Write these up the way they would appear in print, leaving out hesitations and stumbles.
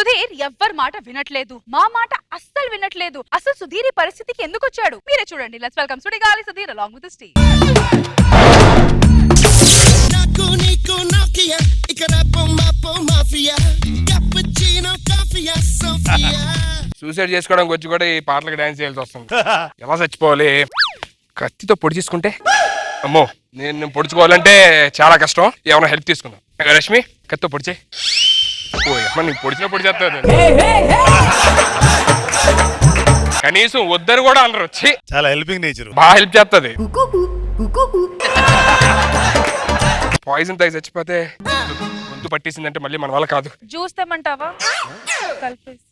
సుధీర్ ఎవ్వరి మాట వినట్లేదు, మా మాట అస్సలు వినట్లేదు. అసలు సుధీర్ ఈ పరిస్థితికి ఎందుకు వచ్చాడు మీరే చూడండి. Let's welcome Sudigali Sudheer along with Steve. Suicide చేసుకోవడానికి వచ్చి కూడా ఈ పాటలకు డాన్స్ చేయాల్సి వస్తుంది. ఎలా చచ్చిపోవాలి? కత్తితో పొడి చేసుకుంటే అమ్మో, నేను పొడుచుకోవాలంటే చాలా కష్టం. ఏమైనా హెల్ప్ తీసుకుందాం. రష్మి కత్తితో పొడిచే. ఓ అమ్మ, నీకు పొడిచినా పొడి చేస్తాను. కనీసం వద్దరు కూడా అనరు. వచ్చి చాలా హెల్పింగ్ నేచర్, బాగా హెల్ప్ చేస్తుంది. పాయిజన్ తాగి చచ్చిపోతే గొంతు పట్టేసిందంటే మళ్ళీ మన వల్ల కాదు. జ్యూస్ తెమ్మంటావా? కలిపేసి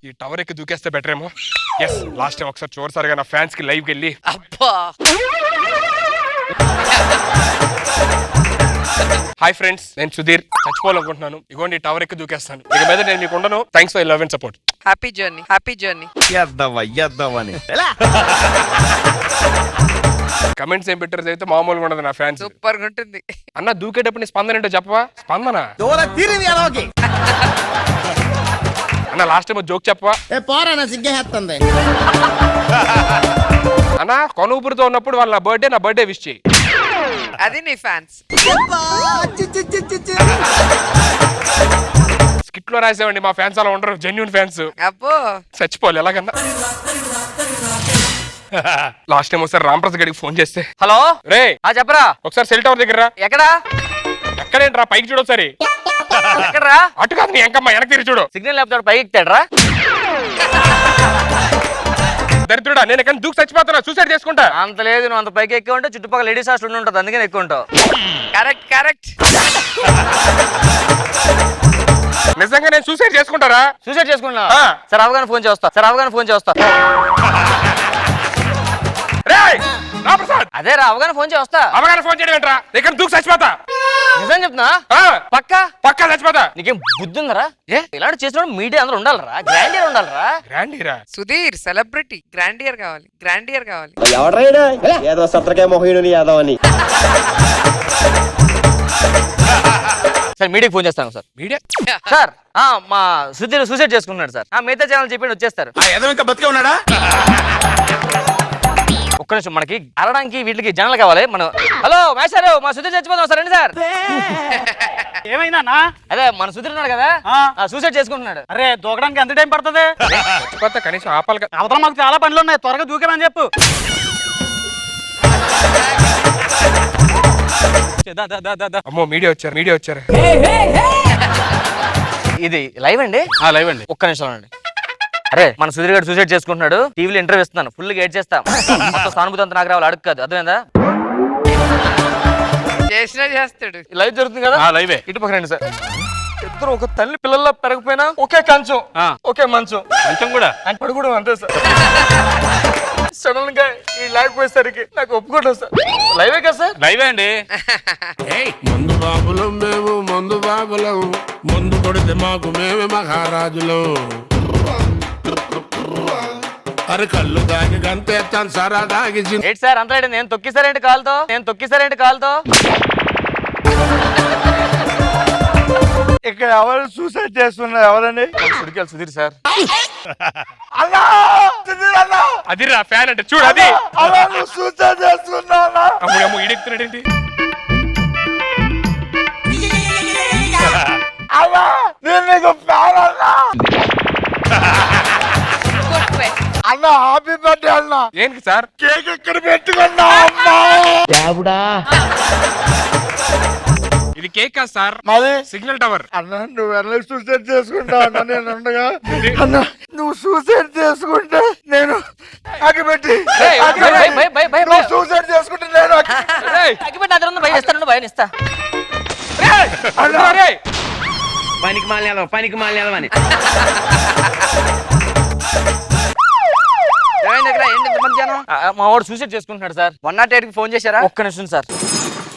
ఈ టవర్ ఎక్కి దూకేస్తే బెటర్ ఏమో. ఎస్, లాస్ట్ టైం ఒకసారి చూడసారిగా నా ఫ్యాన్స్ కి లైవ్ వెళ్ళి హాయ్ ఫ్రెండ్స్, నేను సుధీర్. చచ్చిపోవాలనుకుంటున్నాను. ఇగోండి టవర్ ఎక్కి దూకేస్తాను. ఇక మీద నేను మీకు ఉండను. Thanks for love and support. Happy journey, happy journey. Comments ఏం పెట్టారు అయితే మామూలుగా ఉండదు నా ఫ్యాన్స్. సూపర్ గా ఉంటుంది అన్న. దూకేటప్పుడు నీ స్పందన ఏంటో చెప్పవా? స్పందన అన్న, లాస్ట్ టైం జోక్ చెప్పవా అన్న? కొనుగుపురితో ఉన్నప్పుడు వాళ్ళ నా బర్త్డే విష్ చేయి. అది నీ ఫ్యాన్స్. స్కిట్ లో రాసేవండి. మా ఫ్యాన్స్ అలా ఉండరు, జెన్యూన్ ఫ్యాన్స్. అబ్బో, చచ్చిపోవాలి ఎలాగన్నా. లాస్ట్ టైం ఒకసారి రాంప్రసాద్ గడికి ఫోన్ చేస్తే, హలో రే చెప్పరా, ఒకసారి సెల్ టవర్ దగ్గర ఎక్కడా? ఎక్కడేంట్రా? పైకి చూడు ఒకసారి. ఎక్కడరా? అటు కాదు, నీ ఎంకమ్మ వెనక్కి తిరిగి చూడు. సిగ్నల్ లేకపోతే పైకి ఎక్కుతాడరా? దరిద్రుడా, నేను ఎక్కడ దూకి చచ్చిపోతున్నా, సూసైడ్ చేసుకుంటా. అంత లేదు, నువ్వు అంత పైకి ఎక్కువ ఉంటే చుట్టుపక్కల లేడీస్ హాస్టల్ ఉంటుంది, అందుకని ఎక్కువ ఉంటావు. Correct correct. నిజంగా నేను సూసైడ్ చేసుకుంటారా? సూసైడ్ చేసుకున్నా. సార్ అవగానే ఫోన్ చేస్తా, సార్ అవగానే ఫోన్ చేస్తా. అదే రా, అవగానే ఫోన్ చేస్తా. అవగానే ఫోన్ చేయడం ఏంట్రా? ఇక్కడ దూకి చచ్చిపోతా. నిజం చెప్తున్నా, పక్కా పక్కా చచ్చిపోతా. నీకేం బుద్ధి ఉందరా? ఇలాంటి చేసినప్పుడు మీడియా అందరూ ఉండాలరా, గ్రాండియర్ ఉండాలరా. గ్రాండియరా? సుధీర్ సెలబ్రిటీ, గ్రాండియర్ కావాలి, గ్రాండియర్ కావాలి. ఏదో సత్రకే మొహీడు యాదవ్ అని. సార్ మీడియాకి ఫోన్ చేస్తాను సార్. మీడియా సార్ మా సుధీర్ సూసైడ్ చేసుకున్నాడు సార్. మిగతా ఛానల్ చెప్పి వచ్చేస్తారు. ఇంకా బతికే ఉన్నాడా? ఒక్క నిమిషం, మనకి అరడానికి వీటికి జనాలు కావాలి. మనం హలో మేషారు, మా సుధీర్ చచ్చిపోతాం సార్. రండి సార్. ఏమైనా? అదే మన సుధీర్ ఉన్నాడు కదా, సూసైడ్ చేసుకుంటున్నాడు. అరే దూకడానికి ఎంత టైం పడుతుంది? చచ్చిపోతా, కనీసం ఆపాలి. అవతల మాకు చాలా పనులు ఉన్నాయి, త్వరగా దూకేమని చెప్పు. అమ్మో, మీడియా వచ్చారు. ఇది లైవ్ అండి? లైవ్ అండి. ఒక్క నిమిషం అండి. అరే మన సుధీర్ గారు సూసైడ్ చేసుకుంటున్నాడు, టీవీలో ఇంటర్వ్యూ ఇస్తున్నాను, ఫుల్ గేట్ చేస్తాం. మొత్తం సానుభూతి అంతా నాకు రావాలి, అడుగు కాదు, అర్థమైందా? చేసినా చేస్తాడు. లైవ్ జరుగుతుంది కదా, లైవే. ఇటు పక్క రండి సార్. ఇద్దరు ఒక తల్లి పిల్లల్లో పెరగపోయినా ఒకే కంచం, ఒకే మంచం. మంచం కూడా పడు కూడా అంతే సార్. సడన్ గా ఈ లేకపోయేసరికి నాకు ఒప్పుకోవడం సార్. లైవే కదా సార్? లైవే అండి. మందు బాబులం మేము, మందు బాబులం, మందు కొడితే మాకు మేమే మహారాజులం. అరే కళ్ళు దాగి గంతేస్తాను, సరా దాగి. ఏంటి సార్ అంత నేను తొక్కిసారేంటి కాలుతో? ఇక్కడ ఎవరు సూసైడ్ చేస్తున్నారు? ఎవరండి? సుడిగాలి సుధీర్ సార్. అది రా ఫ్యాన్ అంటే చూడు. అది సూసైడ్ చేస్తున్నా. అమ్మ ఇడెక్కుతున్నాడేంటి? నేను నీకు ఫ్యాన్ అన్న. హ్యాపీ బర్త్డే అన్న. ఏంటి సార్? కేక్ ఇక్కడ పెట్టుకున్నా అమ్మా. ఇది కేక్ కాదు సార్, మరి సిగ్నల్ టవర్. అన్న నువ్వు ఎలా సూసైడ్ చేసుకుంటావు అన్న? నేను ఉండగా అన్న, నువ్వు సూసైడ్ చేసుకుంటే నేను అగిపెట్టి, నువ్వు సూసైడ్ చేసుకుంటే నేను భయనిస్తా. పనికి మాలిన మా వాడు సూసైడ్ చేసుకుంటున్నాడు సార్. 108 కి ఫోన్ చేశారా? ఒక్క నిమిషం సార్.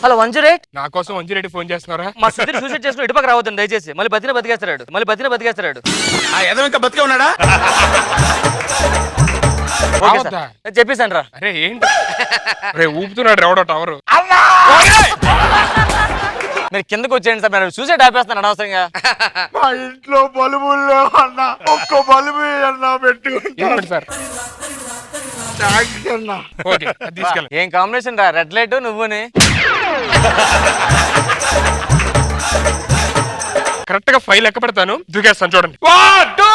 హలో 108. నా కోసం 108 ఫోన్ చేస్తున్నారా? మా సుధీర్ సూసైడ్ చేసుకుని ఇటుపక్క రావద్దండి దయచేసి. మళ్ళీ బతికేస్తాడు. ఇంకా బతికే ఉన్నాడా? చెప్పేసాను రా. అరే ఏంటి ఊపుతున్నాడు ఎవడో టవరు. మీరు కిందకు వచ్చేయండి సార్, మీరు సూసైడ్ ఆపేస్తాను అనవసరంగా. మా ఇంట్లో బలుబులు లేవన్నా, ఒక్క బలుబు అన్నా పెట్టుకుంటా. ఇవ్వండి సార్. థాంక్స్ అన్నా. ఓకే, అది తీసుకెళ్ళండి. ఏం కాంబినేషన్ రా, రెడ్ లైట్ నువ్వుని. కరెక్ట్ గా 5 లెక్క పెడతాను, దూకేస్తాను చూడండి. 1 2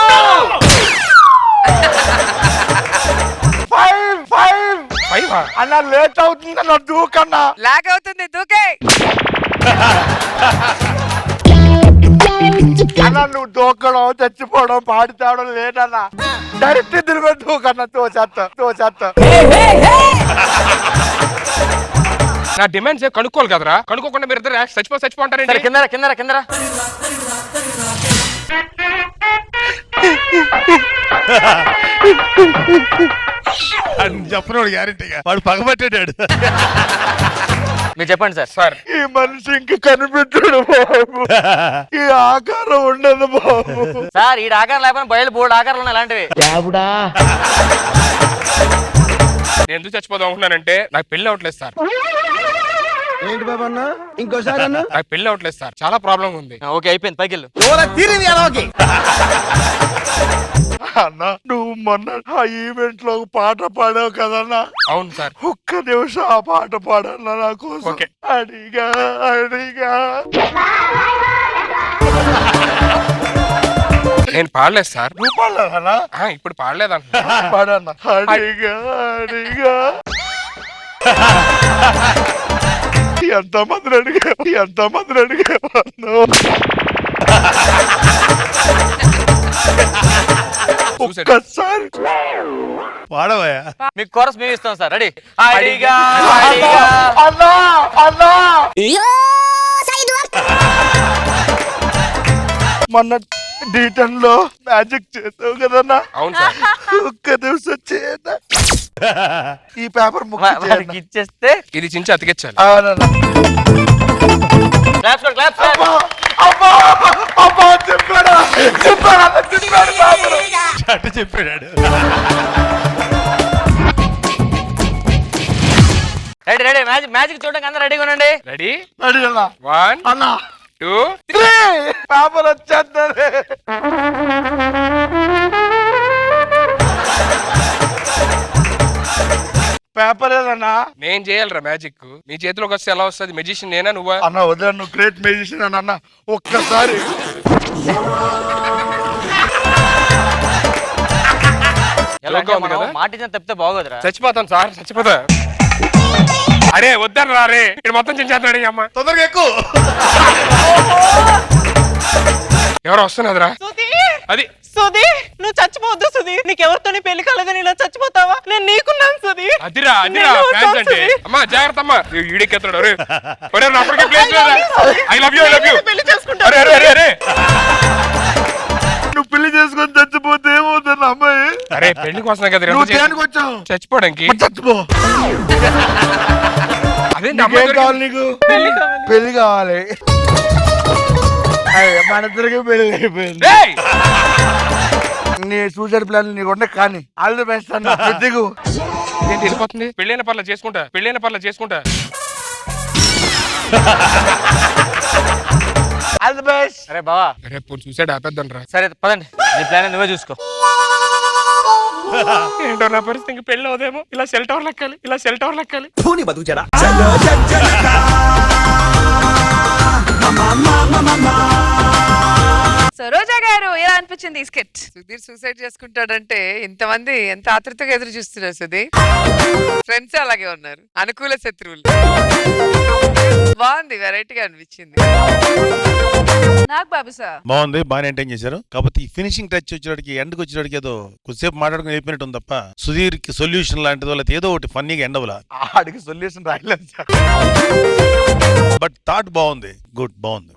5 5 అన్నా లేట్ అవుతుందన్నా దూకన్నా. లాగ్ అవుతుంది దూకే. అన్నా నువ్వు దూకడం చచ్చిపోవడం పాడి తేవడం లేదన్నా, డైరెక్ట్ తిరిగి దూకన్నా. తోచేత్త నా డిమాండ్స్ కనుక్కోవాలి కదరా, కనుక్కోకుండా మీరు ఇద్దరు చచ్చిపో సరే అంటారండి. కిందరా. చెప్పినోడు గ్యారెంటీగా వాడు పగబట్టాడు. మీరు చెప్పండి సార్. సార్ ఈ మనిషి ఇంక కనిపించడు బాబు, ఈ ఆకారం ఉండదు బాబు. సార్ ఈ ఆకారం లేకపోయినా బయలు బోర్డు ఆకారాలు ఉన్నాయి అలాంటివి. నేను ఎందుకు చచ్చిపోదాం అనుకున్నానంటే నాకు పెళ్లి అవట్లేదు సార్. ఏంటి బాబా అన్న ఇంకోసారి అన్న నాకు పెళ్లి అవట్లేదు సార్, చాలా ప్రాబ్లం ఉంది. ఓకే అయిపోయింది, పైకి వెళ్ళు. అన్నా నువ్వు మొన్న ఆ ఈవెంట్ లో పాట పాడావు కదన్నా, అవును సార్. ఒక్క నిమిషం ఆ పాట పాడన్నా నా కోసం. ఓకే. అడిగా నేను పాడలేదు సార్. నువ్వు పాడలేదన్నా? ఇప్పుడు పాడలేదంట. పాడన్నా. అడిగా ఎంతమందిని అడిగావు ఒక్కసారి వాడవయ్యా. మీకు కోరస్ మేము ఇస్తాం సార్. రెడీ. అన్నా మొన్న D10 లో మ్యాజిక్ చేసావు కదన్నా, అవును సార్. ఒక్క నిమిషం చేయన్నా. ఈ పేపర్ వాడికి ఇచ్చేస్తే ఇది చించి అతికించాలి. చెప్పాడు. రెడీ. మ్యాజిక్ చూడడానికి అందరూ రెడీగా ఉండండి. రెడీ, అడిగన్నా 1 అన్నా 2 పేపర్ వచ్చేస్తుంది. పేపర్ ఏదన్నా? నేను చేయాలరా మ్యాజిక్. నీ చేతిలోకి వస్తే ఎలా వస్తుంది? మెజిషియన్ నేనా నువ్వా? అన్న వదిలే, నువ్వు గ్రేట్ మ్యూజిషియన్ అని అన్న. ఒక్కసారి ఎలా అంటే జోక్గా ఉంది మనం కదా? మాట ఇచ్చిన తప్పితే బాగోదురా. చచ్చిపోతాను సార్, చచ్చిపోతా. అరే వద్దారు రే, ఇక్కడ మొత్తం చించేస్తున్నాడు ఈ అమ్మ. తొందరగా ఎక్కువ. ఎవరో వస్తున్నదిరా. అది సుధీ, నువ్వు చచ్చిపోవద్దు సుధీ. నీకెవరితోని పెళ్లి కలదని ఇలా చచ్చిపోతావా? నేను నీకున్నాను సుధీ. అదిరా ఫ్యాన్స్ అంటే. అమ్మా జాగ్రత్త అమ్మా, ఈడికెత్తాడు. అరే అప్పటికే ప్లేస్ లేదా? I love you. పెళ్లి చేసుకుంటా. అరే నువ్వు పెళ్లి చేసుకొని చచ్చిపోతే ఏమవుతుంది అమ్మాయి? అరే పెళ్లి కోసం కదా నువ్వు దేనికి వచ్చావు? చచ్చిపోవడానికి. మరి చచ్చిపో. అదే నీకేం కావాలి నీకు? పెళ్లి కావాలి. మన ఇద్దరికి పెళ్లి అయిపోయింది. నీ సూసైడ్ ప్లాన్ నీకు ఉండే కానీ ఆల్ ది బెస్ట్ అన్న. దిగు. ఏంటి వెళ్ళిపోతుంది? పెళ్ళైన పర్ల చేసుకుంటా. All the best. అరే బావా, రేపు సూసైడ్ ఆపేద్దాం రా. సరే పదండి, నీ ప్లాన్ నువ్వే చూసుకో. ఏంటో నా పరిస్థితి, ఇంక పెళ్ళి అవుదేమో. ఇలా సెల్ టవర్ లెక్కాలి. సరోజా గారు ఎలా అనిపించింది ఈ స్కిట్? సుధీర్ సూసైడ్ చేసుకుంటాడంటే ఇంతమంది ఎంత ఆతృతగా ఎదురు చూస్తున్నారు సుధీర్. ఫ్రెండ్స్ అలాగే ఉన్నారు, అనుకూల శత్రువులు. బాగుంది, వెరైటీగా అనిపించింది. నాకు బాబు సార్ బాగుంది, బాగా ఎంటైన్ చేశారు. కాకపోతే ఈ ఫినిషింగ్ టచ్ వచ్చేటికి ఎండ్కి వచ్చేటికి ఏదో కొద్దిసేపు మాట్లాడుకుని అయిపోయినట్టు ఉంది తప్ప సుధీర్ కి సొల్యూషన్ లాంటిదో లేకపోతే ఏదో ఒకటి ఫన్నీగా ఎండవలా. ఆడికి సొల్యూషన్ రాయలేదు సార్. బట్ థాట్ బాగుంది, గుడ్ బాగుంది.